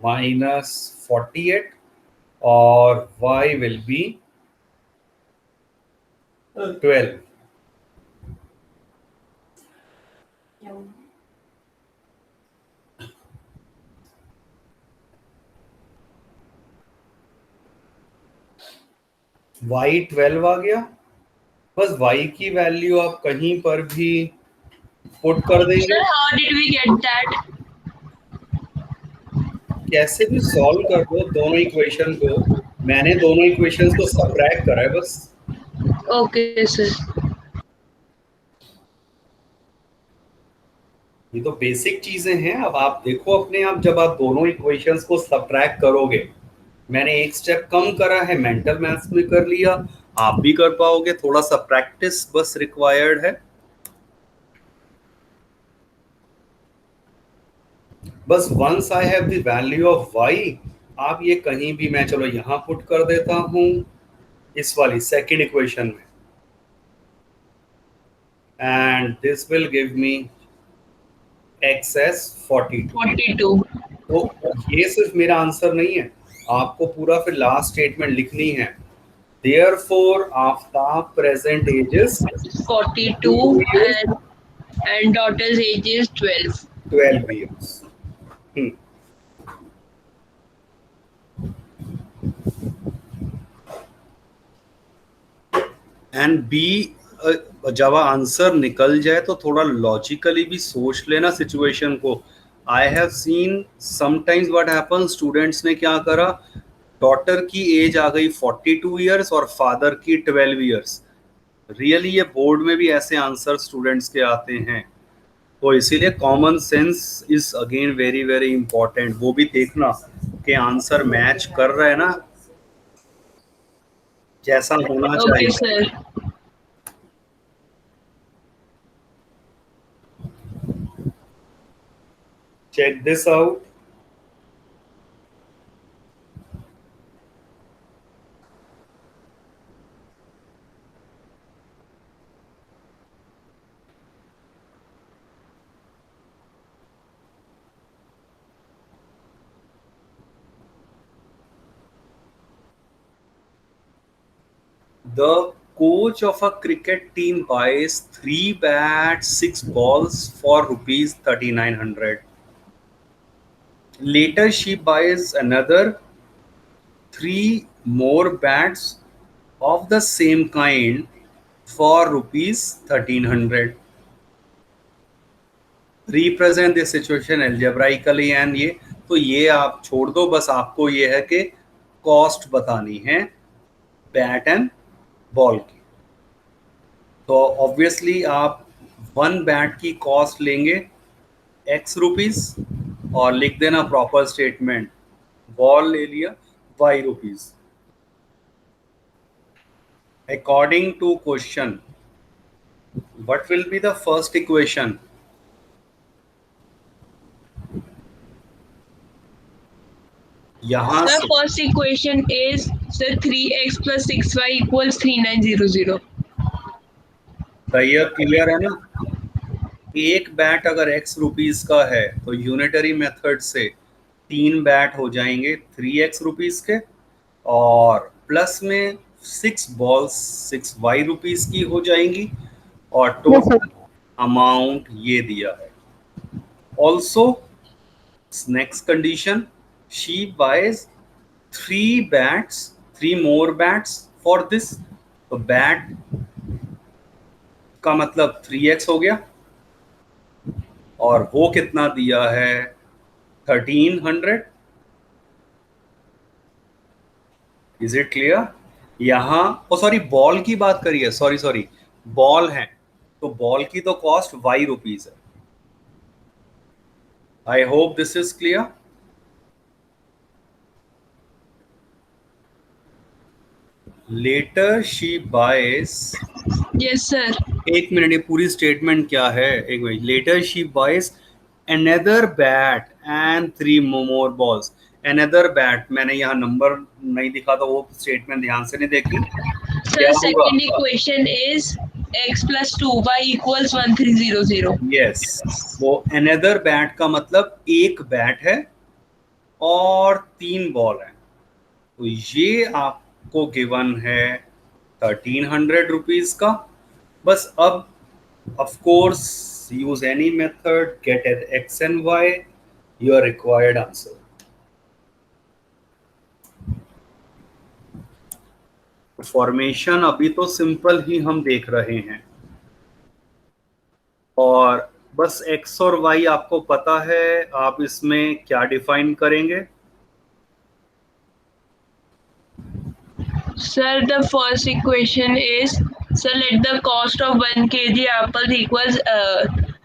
-48 और y विल बी 12। y 12 आ गया, बस y की वैल्यू आप कहीं पर भी पुट कर देंगे। Sir, how did we get that? कैसे भी सॉल्व कर दो दोनों इक्वेशन को, मैंने दोनों इक्वेशंस को सब्ट्रैक्ट करा है बस। Okay, sir. ये तो बेसिक चीजें हैं, अब आप देखो अपने आप, जब आप दोनों इक्वेशंस को सब्ट्रैक्ट करोगे, मैंने एक स्टेप कम करा है, मेंटल मैथ्स में कर लिया, आप भी कर पाओगे, थोड़ा सा प्रैक्टिस बस रिक्वायर्ड है। बस once I have the value of y, आप ये कहीं भी, मैं चलो यहां पुट कर देता हूं इस वाली सेकंड इक्वेशन में, and this will give me x 42। तो ये सिर्फ मेरा आंसर नहीं है, आपको पूरा फिर लास्ट स्टेटमेंट लिखनी है। Therefore Aftab present age is 42 and daughter's age is 12. 12 years। And b, जब आंसर निकल जाए तो थोड़ा लॉजिकली भी सोच लेना सिचुएशन को. I have seen sometimes what happen, students ने क्या करा, डॉटर की एज आ गई 42 ईयर्स और फादर की 12 ईयर्स. रियली ये बोर्ड में भी ऐसे आंसर स्टूडेंट्स के आते हैं. तो इसीलिए common sense is again very very important. वो भी देखना कि आंसर मैच कर रहा है ना, जैसा होना Okay, चाहिए. sir. Check this out. The coach of a cricket team buys 3 bats, 6 balls for rupees 3900. Later, she buys another 3 more bats of the same kind for rupees 1300. Represent this situation algebraically and ये तो ये आप छोड़ दो, बस आपको ये है कि कॉस्ट बतानी है बैट एंड बॉल की. तो ऑब्वियसली आप वन बैट की कॉस्ट लेंगे एक्स रुपीज और लिख देना प्रॉपर स्टेटमेंट. बॉल ले लिया y rupees. According to question, what will be the first equation? यहाँ The से first equation is the 3x plus 6y equals 3900. तैयार क्लियर है ना. एक बैट अगर एक्स रुपीज का है तो यूनिटरी मेथड से 3 बैट हो जाएंगे 3x रुपीज के, और प्लस में 6 बॉल्स 6y रुपीज की हो जाएंगी, और टोटल अमाउंट ये दिया है. Also next condition, she buys 3 more bats for this. तो बैट का मतलब 3x हो गया, और वो कितना दिया है 1300. Is it clear? यहाँ सॉरी बॉल की बात करिए, सॉरी बॉल है तो बॉल की तो कॉस्ट वाई रुपीज है. I hope this is clear. Later she buys, Yes, sir. एक मिनट, ये पूरी स्टेटमेंट क्या है, एक minute. Later she buys another bat and 3 more balls. another bat, मैंने यहाँ नंबर नहीं दिखा तो वो स्टेटमेंट ध्यान से नहीं देखी. Sir, क्या second होगा? equation is x plus 2y equals 1300. Yes, वो another bat का मतलब एक बैट है और 3 बॉल है. तो ये आपको गिवन है 1300 रुपीज का. बस अब of course use any method, get at x and y, your required answer. Formation अभी तो सिंपल ही हम देख रहे हैं, और बस x और y आपको पता है. आप इसमें क्या डिफाइन करेंगे? Sir, the first equation is, so let the cost of 1 kg apple equals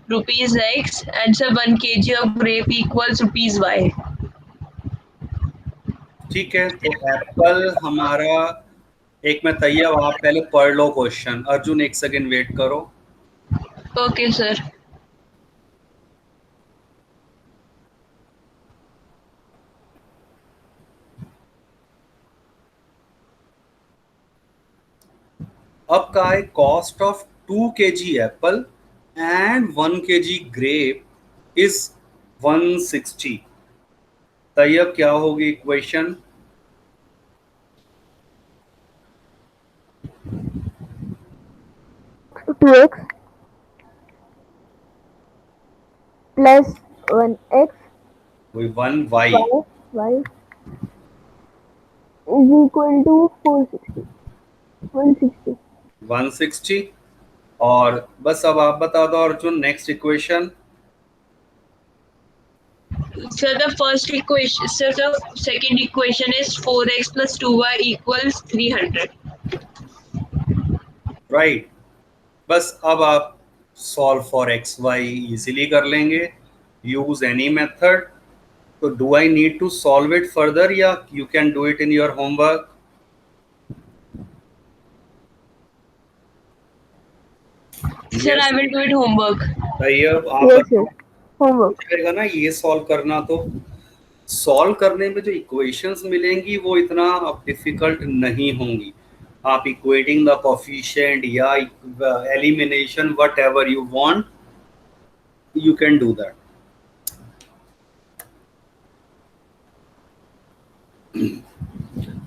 rupees x, and so 1 kg of grape equals rupees y. ठीक है, तो एप्पल हमारा, एक में तैयार, आप पहले पढ़ लो क्वेश्चन. अर्जुन एक सेकंड वेट करो. Okay, sir. अब का है cost of 2 kg apple and 1 kg grape is 160. Tayyab क्या होगी equation? To x plus 1x वही 1y. y is equal to 460 160. 160। और बस अब आप बता दो Arjun, next equation. So the first equation, so the second equation is 4x plus 2y equals 300. Right. बस अब आप solve for X Y easily कर लेंगे, यूज एनी मेथड। तो do I need to solve it further या you can do it in your homework? Sir, I will do it homework. Tayyab आप Yes, बताओ, sir. Homework. पूछेगा ना ये सॉल्व करना, तो सॉल्व करने में जो इक्वेशंस मिलेंगी वो इतना अब डिफिकल्ट नहीं होंगी। आप इक्वेटिंग द कोफिशिएंट या elimination what ever you want, you can do that.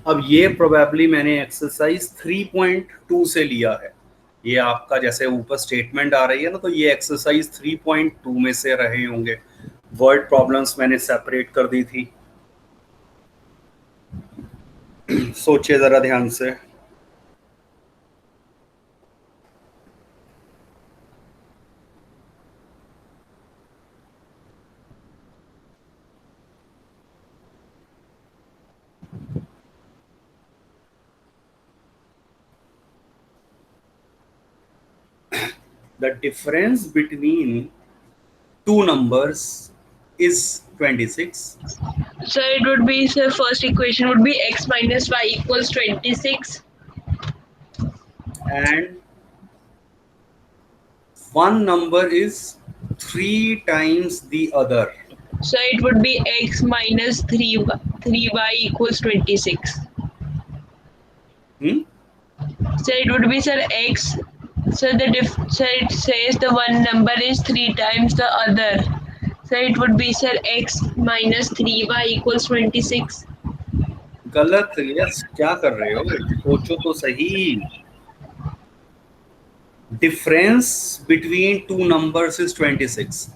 अब ये प्रोबेबली मैंने एक्सरसाइज 3.2 से लिया है। ये आपका जैसे ऊपर स्टेटमेंट आ रही है ना, तो ये एक्सरसाइज 3.2 में से रहे होंगे। वर्ड प्रॉब्लम्स मैंने सेपरेट कर दी थी। सोचिए जरा ध्यान से। The difference between two numbers is 26, So it would be, the first equation would be x minus y equals 26. and one number is 3 times the other. So it would be x minus 3y equals 26. Hmm? So it would be, sir, x. So so it says the one number is 3 times the other. So it would be, sir, x minus 3y equals 26. गलत। यस, क्या कर रहे हो, सोचो तो सही। Difference between two numbers is 26।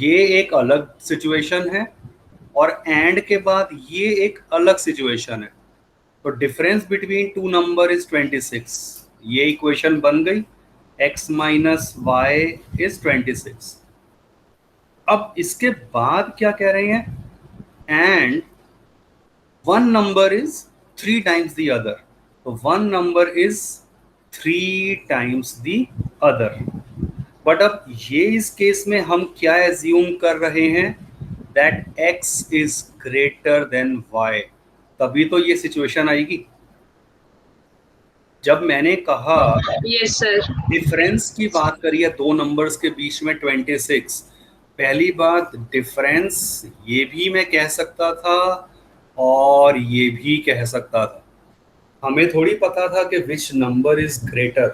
ये एक अलग सिचुएशन है और एंड के बाद ये एक अलग सिचुएशन है। तो difference between two number is 26। ये इक्वेशन बन गई, x माइनस वाई इज 26। अब इसके बाद क्या कह रहे हैं, and one number is 3 times the other. तो one number is 3 times the other. But अब ये इस केस में हम क्या एज्यूम कर रहे हैं, that x is greater than y। तभी तो ये सिचुएशन आएगी। जब मैंने कहा Yes, sir. डिफरेंस की बात करिए दो नंबर्स के बीच में 26, पहली बात डिफरेंस ये भी मैं कह सकता था और ये भी कह सकता था। हमें थोड़ी पता था कि विच नंबर इज ग्रेटर।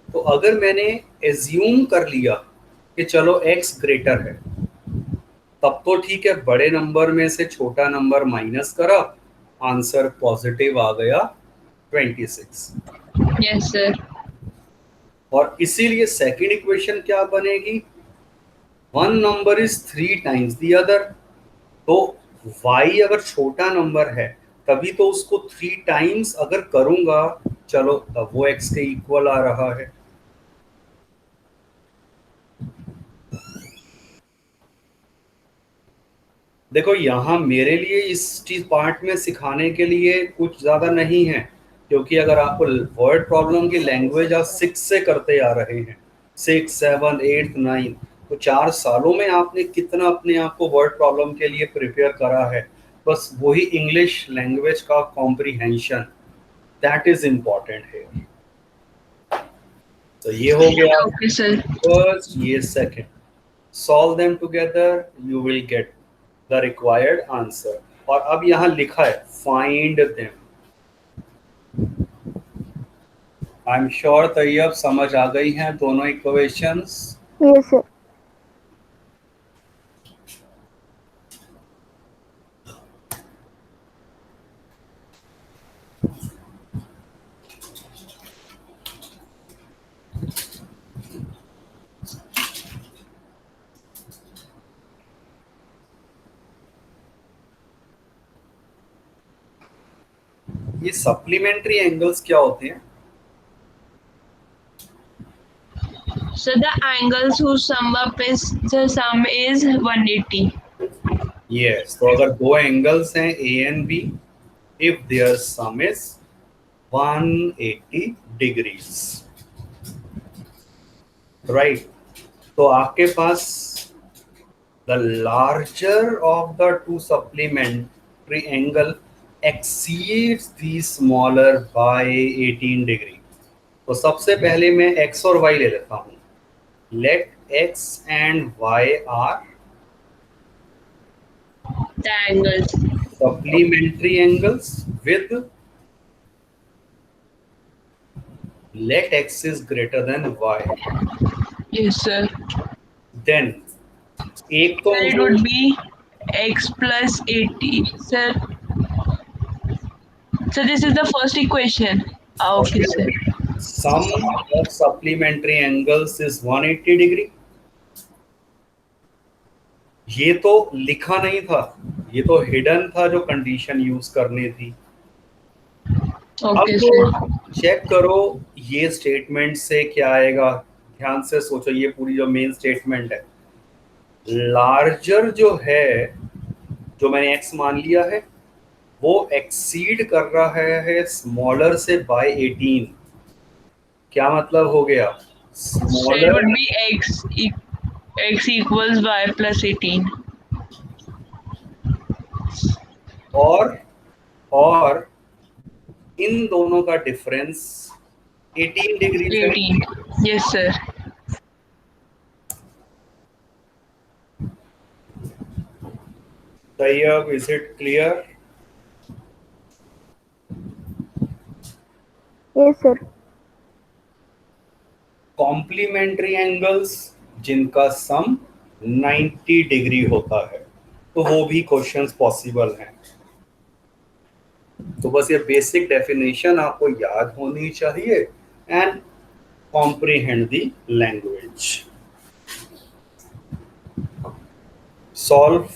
तो अगर मैंने एज्यूम कर लिया कि चलो x ग्रेटर है, तब तो ठीक है, बड़े नंबर में से छोटा नंबर माइनस करा, आंसर पॉजिटिव आ गया 26। Yes, sir. और इसीलिए सेकंड इक्वेशन क्या बनेगी, one number is 3 times the other. तो y अगर छोटा नंबर है तभी तो उसको 3 टाइम्स अगर करूंगा, चलो तब वो x के इक्वल आ रहा है। देखो यहाँ मेरे लिए इस चीज पार्ट में सिखाने के लिए कुछ ज्यादा नहीं है, क्योंकि अगर आपको वर्ड प्रॉब्लम की लैंग्वेज आप 6 से करते आ रहे हैं, 6, 7, 8, 9, तो 4 सालों में आपने कितना अपने आप को वर्ड प्रॉब्लम के लिए प्रिपेयर करा है। बस वही इंग्लिश लैंग्वेज का कॉम्प्रिहेंशन, दैट इज इम्पोर्टेंट है। तो ये हो गया Okay, sir. फर्स्ट, ये second. Solve them together, you will get the required answer. और अब यहाँ लिखा है find them. I am sure Tayyab समझ आ गई हैं दोनों इक्वेशंस। Yes, sir. ये सप्लीमेंट्री एंगल्स क्या होते हैं? So the angles whose sum is 180. Yes, तो अगर दो एंगल्स हैं A and B, if their sum is 180 degrees, right. तो आपके पास the larger of the two supplementary angle exceeds the smaller by 18 degree. तो सबसे पहले मैं एक्स और वाई ले लेता हूं। Let x and y are The angles. supplementary angles with let x is greater than y, Yes, sir. then एक तो Sir, it would be x plus 80. Sir. So this is the first equation. Okay, sir. sum of supplementary angles is 180 degree। ये तो लिखा नहीं था, ये तो हिडन था जो कंडीशन यूज करनी थी। Okay, अब sir. तो चेक करो ये स्टेटमेंट से क्या आएगा, ध्यान से सोचो। ये पूरी जो मेन स्टेटमेंट है, लार्जर जो है, जो मैंने x मान लिया है, वो एक्सीड कर रहा है स्मॉलर से बाय 18। क्या मतलब हो गया? So it smaller would be x equals y plus 18. और इन दोनों का डिफरेंस 18 डिग्री है। 18. Yes, sir. Tayyab, is it clear? Yes, sir. Complementary angles जिनका सम 90 डिग्री होता है, तो वो भी क्वेश्चंस पॉसिबल हैं। तो बस ये बेसिक डेफिनेशन आपको याद होनी चाहिए and comprehend the language. Solve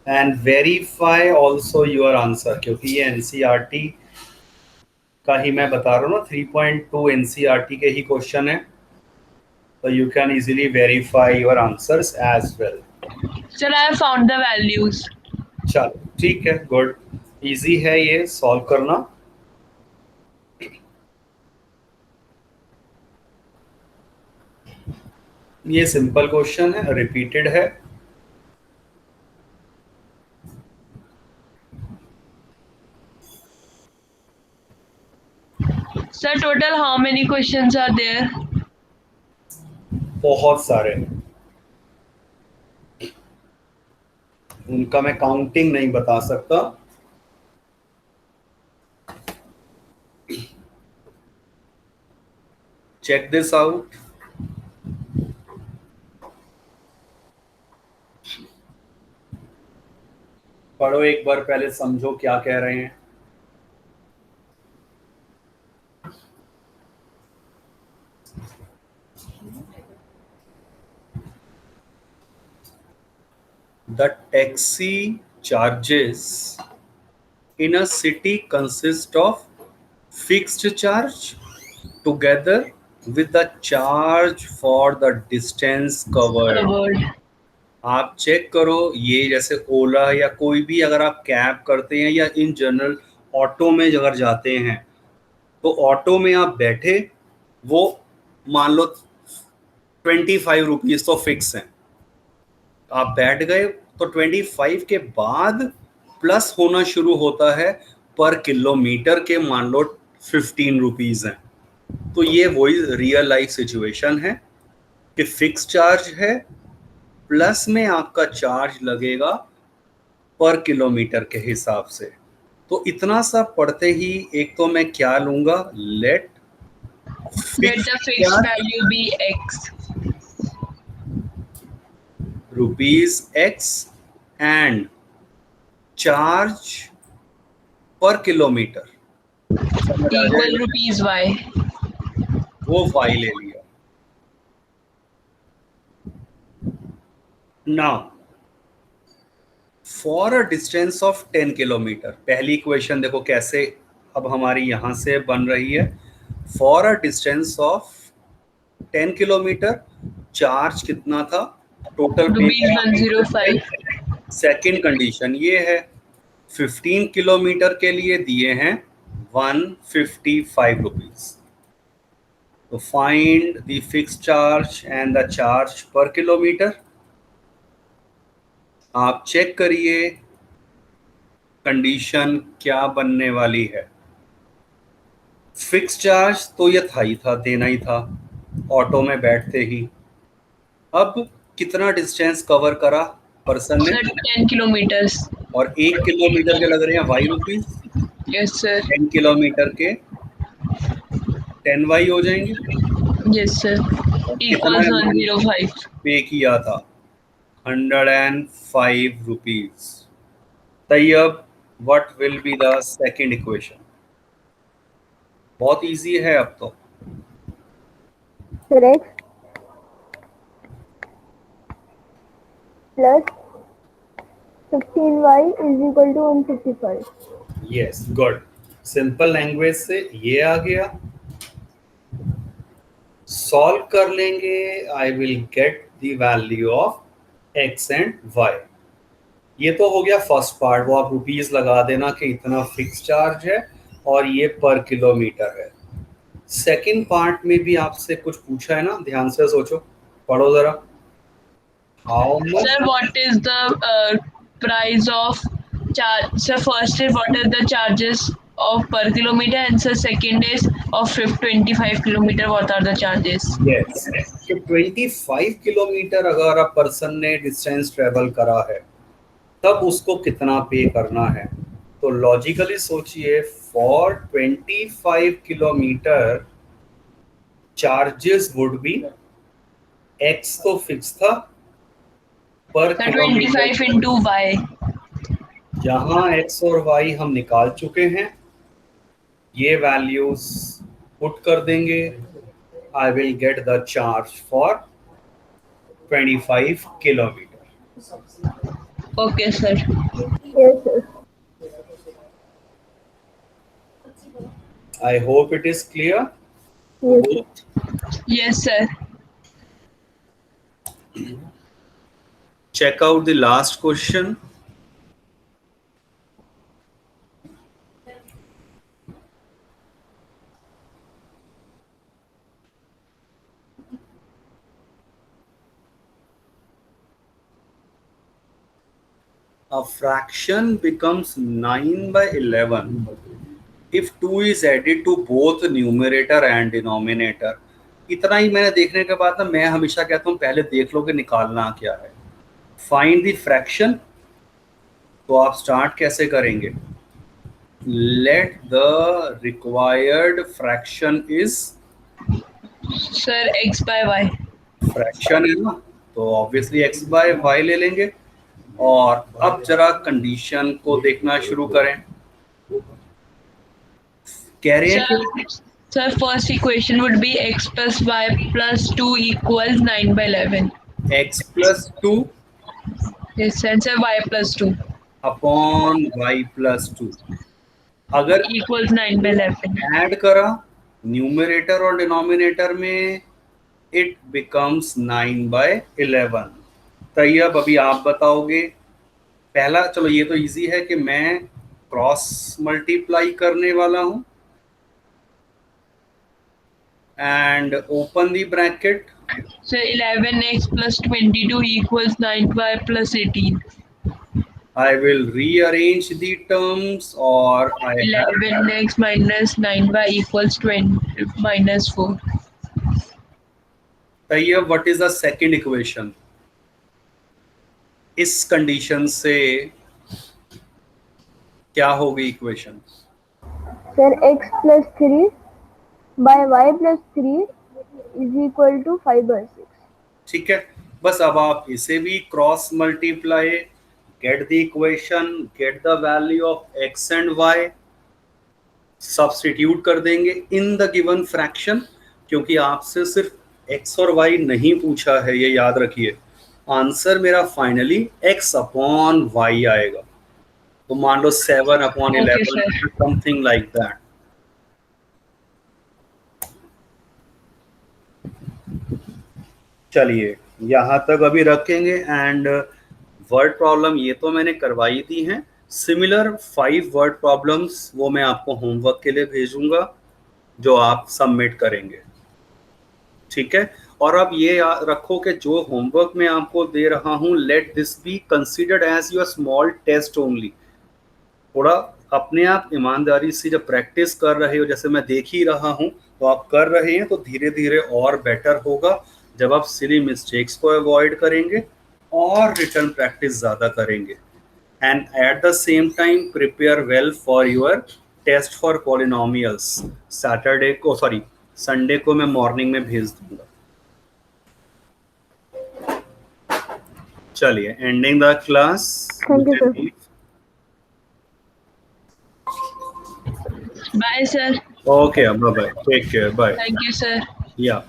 and verify also your answer, क्योंकि ये एनसीईआरटी का ही मैं बता रहा हूँ ना, 3.2 एनसीईआरटी के ही क्वेश्चन है, तो you can easily verify your answers as well. Sir, I have found the values. चलो ठीक है, गुड, इजी है ये सॉल्व करना। ये सिंपल क्वेश्चन है, रिपीटेड है। Sir, total how many questions are there? बहुत सारे हैं, उनका मैं काउंटिंग नहीं बता सकता। Check this out. पढ़ो एक बार, पहले समझो क्या कह रहे हैं। The taxi charges in a city consist of fixed charge together with the charge for the distance covered। Covered. आप चेक करो, ये जैसे ओला या कोई भी अगर आप कैब करते हैं या इन जनरल ऑटो में अगर जाते हैं, तो ऑटो में आप बैठे, वो मान लो 25 रुपीज तो फिक्स हैं, आप बैठ गए, तो 25 के बाद प्लस होना शुरू होता है पर किलोमीटर के, मान लो 15 रुपीज हैं। तो ये वही रियल लाइफ सिचुएशन है कि फिक्स चार्ज है, प्लस में आपका चार्ज लगेगा पर किलोमीटर के हिसाब से। तो इतना सा पढ़ते ही एक तो मैं क्या लूंगा, let the fixed value be x. Rupees x and charge per kilometre Equal rupees y. वो वाई ले लिया। Now for a distance of 10 kilometre, पहली इक्वेशन देखो कैसे अब हमारी यहां से बन रही है। For a distance of 10 kilometre, charge कितना था, टोटल ₹105. सेकेंड कंडीशन ये है 15 किलोमीटर के लिए दिए हैं 155 रुपीज। तो find the fix charge and the charge per kilometre. आप चेक करिए कंडीशन क्या बनने वाली है। फिक्स चार्ज तो ये था ही था, देना ही था ऑटो में बैठते ही। अब कितना डिस्टेंस कवर करा पर्सन ने? Sir 10 kilometres. और 1 किलोमीटर के लग रहे हैं y rupees. Yes sir. 10 kilometre के 10 वाई हो जाएंगे। Yes sir. कितना इक्वल्स 105. पे किया था? 105 rupees. Tayyab what will be the second equation? बहुत इजी है अब तो। Sir, x plus 15y is equal to 155. Yes, good. Simple language से ये आ गया, सॉल्व कर लेंगे। I will get the value of x and y. ये तो हो गया फर्स्ट पार्ट, वो आप रुपीस लगा देना कि इतना फिक्स चार्ज है और ये पर किलोमीटर है। सेकंड पार्ट में भी आपसे कुछ पूछा है ना, ध्यान से सोचो, पढ़ो जरा। How much? Sir, what is the price of charge? Sir, first is what are the charges of per kilometer, and sir, second is of 25 kilometer. What are the charges? Yes, तो 25 किलोमीटर अगर आप पर्सन ने डिस्टेंस ट्रेवल करा है तब उसको कितना पे करना है। तो लॉजिकली सोचिए, for 25 kilometre charges would be, x तो फिक्स था, पर Sir, 25 into y. जहां एक्स और वाई हम निकाल चुके हैं, ये वैल्यूज पुट कर देंगे। आई will get the charge for 25 kilometre. Okay, sir. Yes, sir. I hope it is clear. Yes, sir. Yes, sir. Check out the last question. A fraction becomes 9 by 11 if 2 is added to both numerator and denominator. इतना ही मैंने देखने के बाद ना, मैं हमेशा कहता हूँ पहले देख लो कि निकालना क्या है। Find the fraction. तो आप स्टार्ट कैसे करेंगे? Let the required fraction is, Sir, x by y. Fraction है ना, तो ऑब्वियसली x बाय y ले लेंगे। और अब जरा कंडीशन को देखना शुरू करें। कह रहे हैं कि Sir, first equation would be x plus y plus 2 equals 9 by 11. x plus 2 Yes, and sir, y plus 2 upon y plus 2 अगर equals 9 by 11. ऐड करा न्यूमरेटर और डिनोमिनेटर में, इट बिकम्स 9 बाय 11। तैयब अभी आप बताओगे। पहला, चलो ये तो इजी है कि मैं क्रॉस मल्टीप्लाई करने वाला हूं and open the bracket. So 11x plus 22 equals 9y plus 18. I will rearrange the terms, or I have 11x minus 9y equals 20 minus 4. Tayyab what is the second equation? इस कंडीशन से क्या होगी equation? Sir, x plus 3 by y plus 3 is equal to 5 by 6. ठीक है, बस अब आप इसे भी cross multiply, get the equation, get the value of x and y, substitute कर देंगे इन द गिवन फ्रैक्शन। क्योंकि आपसे सिर्फ एक्स और वाई नहीं पूछा है, ये याद रखिए। आंसर मेरा फाइनली एक्स अपॉन वाई आएगा। तो मान लो 7 अपॉन 11, समथिंग लाइक दैट। चलिए यहाँ तक अभी रखेंगे। एंड वर्ड प्रॉब्लम ये तो मैंने करवाई दी हैं। सिमिलर 5 वर्ड प्रॉब्लम्स वो मैं आपको होमवर्क के लिए भेजूंगा जो आप सबमिट करेंगे, ठीक है। और अब ये याद रखो कि जो होमवर्क मैं आपको दे रहा हूँ, let this be considered as your small test only. थोड़ा अपने आप ईमानदारी से जब प्रैक्टिस कर रहे हो, जैसे मैं देख ही रहा हूँ तो आप कर रहे हैं, तो धीरे धीरे और बेटर होगा जब आप सिली मिस्टेक्स को अवॉइड करेंगे और रिटर्न प्रैक्टिस ज़्यादा करेंगे। And at the same time prepare well for your test for polynomials. Saturday को, सॉरी संडे को मैं मॉर्निंग में भेज दूंगा। चलिए, ending the class. Thank you, sir. Bye, sir. Okay, bye bye. Take care. Bye. Thank you, sir. Yeah.